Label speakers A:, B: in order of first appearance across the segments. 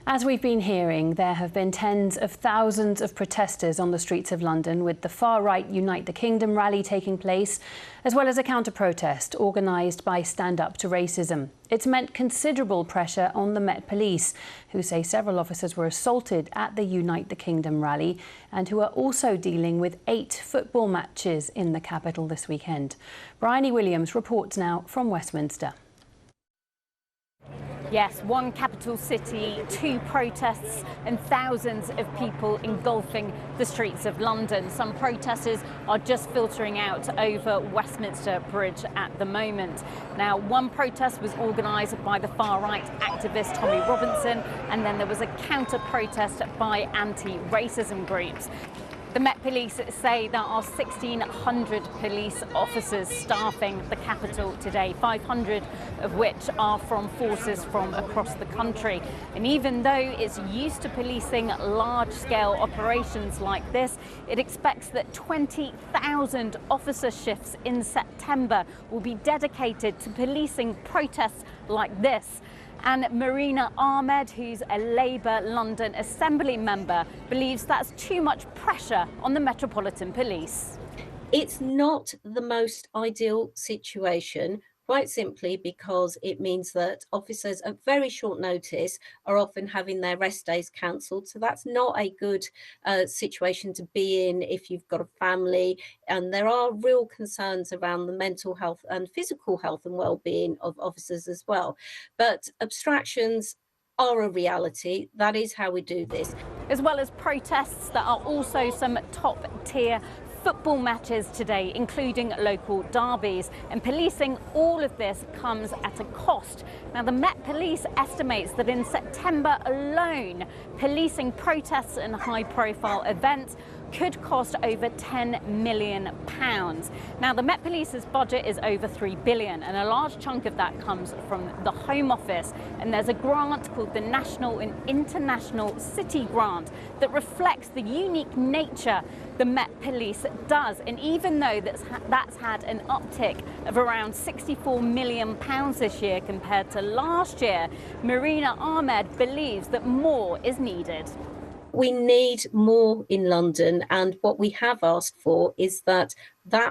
A: As we've been hearing, there have been tens of thousands of protesters on the streets of London, with the far-right Unite the Kingdom rally taking place, as well as a counter-protest organised by Stand Up to Racism. It's meant considerable pressure on the Met Police, who say several officers were assaulted at the Unite the Kingdom rally and who are also dealing with 8 football matches in the capital this weekend. Bryony Williams reports now from Westminster.
B: Yes, one capital city, 2 protests and thousands of people engulfing the streets of London. Some protesters are just filtering out over Westminster Bridge at the moment. Now, one protest was organised by the far-right activist Tommy Robinson, and then there was a counter-protest by anti-racism groups. The Met Police say there are 1,600 police officers staffing the capital today, 500 of which are from forces from across the country. And even though it's used to policing large-scale operations like this, it expects that 20,000 officer shifts in September will be dedicated to policing protests like this. And Marina Ahmed, who's a Labour London Assembly member, believes that's too much pressure on the Metropolitan Police.
C: It's not the most ideal situation, quite simply because it means that officers at very short notice are often having their rest days cancelled. So that's not a good situation to be in if you've got a family. And there are real concerns around the mental health and physical health and well-being of officers as well. But abstractions are a reality. That is how we do this.
B: As well as protests, there are also some top-tier football matches today, including local derbies, and policing all of this comes at a cost. Now, the Met Police estimates that in September alone, policing protests and high-profile events could cost over £10 million. Now, the Met Police's budget is over £3 billion, and a large chunk of that comes from the Home Office. And there's a grant called the National and International City Grant that reflects the unique nature the Met Police does. And even though that's had an uptick of around £64 million this year compared to last year, Marina Ahmed believes that more is needed.
C: We need more in London, and what we have asked for is that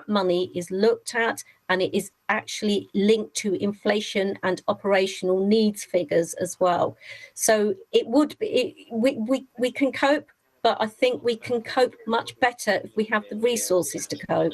C: money is looked at and it is actually linked to inflation and operational needs figures as well. So it would be, we can cope, but I think we can cope much better if we have the resources to cope.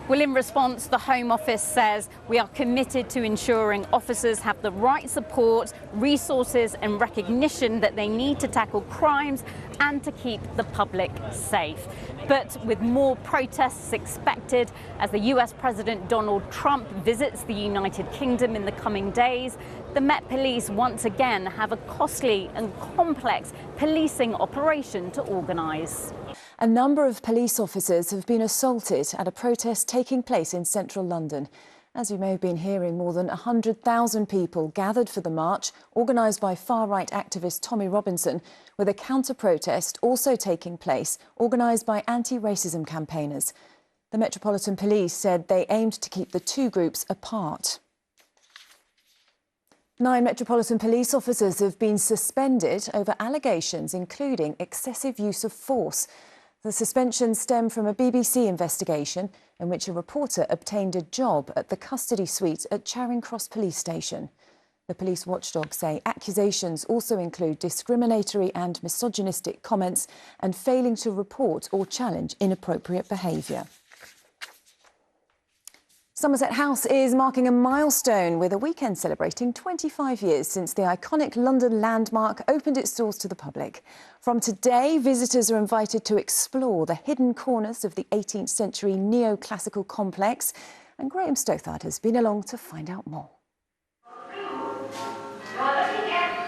B: Well, in response, the Home Office says we are committed to ensuring officers have the right support, resources and recognition that they need to tackle crimes and to keep the public safe. But with more protests expected as the US President Donald Trump visits the United Kingdom in the coming days, the Met Police once again have a costly and complex policing operation to organise.
D: A number of police officers have been assaulted at a protest taking place in central London. As you may have been hearing, more than 100,000 people gathered for the march, organised by far-right activist Tommy Robinson, with a counter-protest also taking place, organised by anti-racism campaigners. The Metropolitan Police said they aimed to keep the 2 groups apart. 9 Metropolitan Police officers have been suspended over allegations including excessive use of force. The suspensions stem from a BBC investigation in which a reporter obtained a job at the custody suite at Charing Cross Police Station. The police watchdog say accusations also include discriminatory and misogynistic comments and failing to report or challenge inappropriate behaviour. Somerset House is marking a milestone with a weekend celebrating 25 years since the iconic London landmark opened its doors to the public. From today, visitors are invited to explore the hidden corners of the 18th century neoclassical complex, and Graham Stothard has been along to find out more.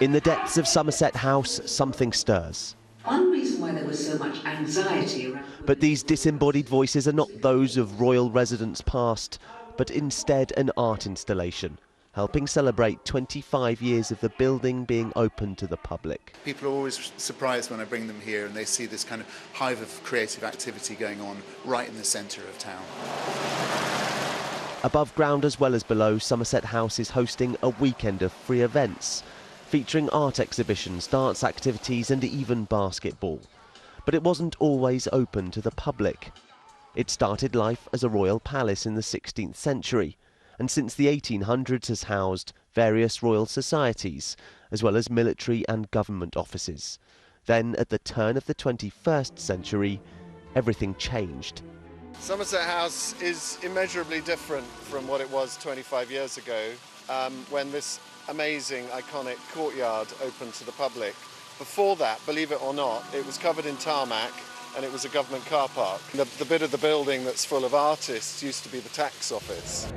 E: In the depths of Somerset House, something stirs.
F: One reason why there was so much anxiety around...
E: But these disembodied voices are not those of royal residents past, but instead an art installation, helping celebrate 25 years of the building being open to the public.
G: People are always surprised when I bring them here and they see this kind of hive of creative activity going on right in the centre of town.
E: Above ground as well as below, Somerset House is hosting a weekend of free events. featuring art exhibitions, dance activities and even basketball. But it wasn't always open to the public. It started life as a royal palace in the 16th century, and since the 1800s has housed various royal societies, as well as military and government offices. Then, at the turn of the 21st century, everything changed.
H: Somerset House is immeasurably different from what it was 25 years ago, when this amazing, iconic courtyard opened to the public. Before that, believe it or not, it was covered in tarmac and it was a government car park. The bit of the building that's full of artists used to be the tax office.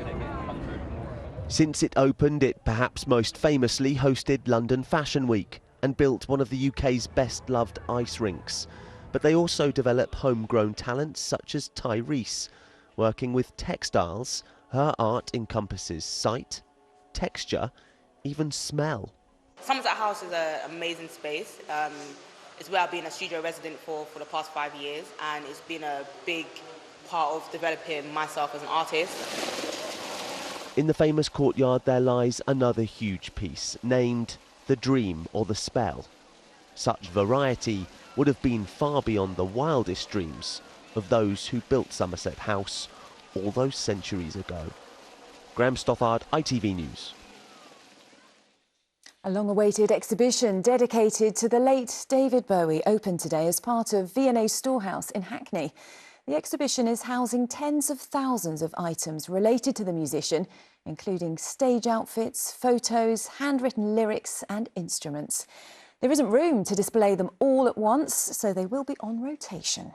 E: Since it opened, it perhaps most famously hosted London Fashion Week and built one of the UK's best-loved ice rinks. But they also develop homegrown talents such as Tyrese. Working with textiles, her art encompasses sight, texture, even smell.
I: Somerset House is an amazing space. It's where I've been a studio resident for the past 5 years, and it's been a big part of developing myself as an artist.
E: In the famous courtyard there lies another huge piece, named The Dream or The Spell. Such variety would have been far beyond the wildest dreams of those who built Somerset House all those centuries ago. Graham Stothard, ITV News.
D: A long-awaited exhibition dedicated to the late David Bowie opened today as part of V&A Storehouse in Hackney. The exhibition is housing tens of thousands of items related to the musician, including stage outfits, photos, handwritten lyrics and instruments. There isn't room to display them all at once, so they will be on rotation.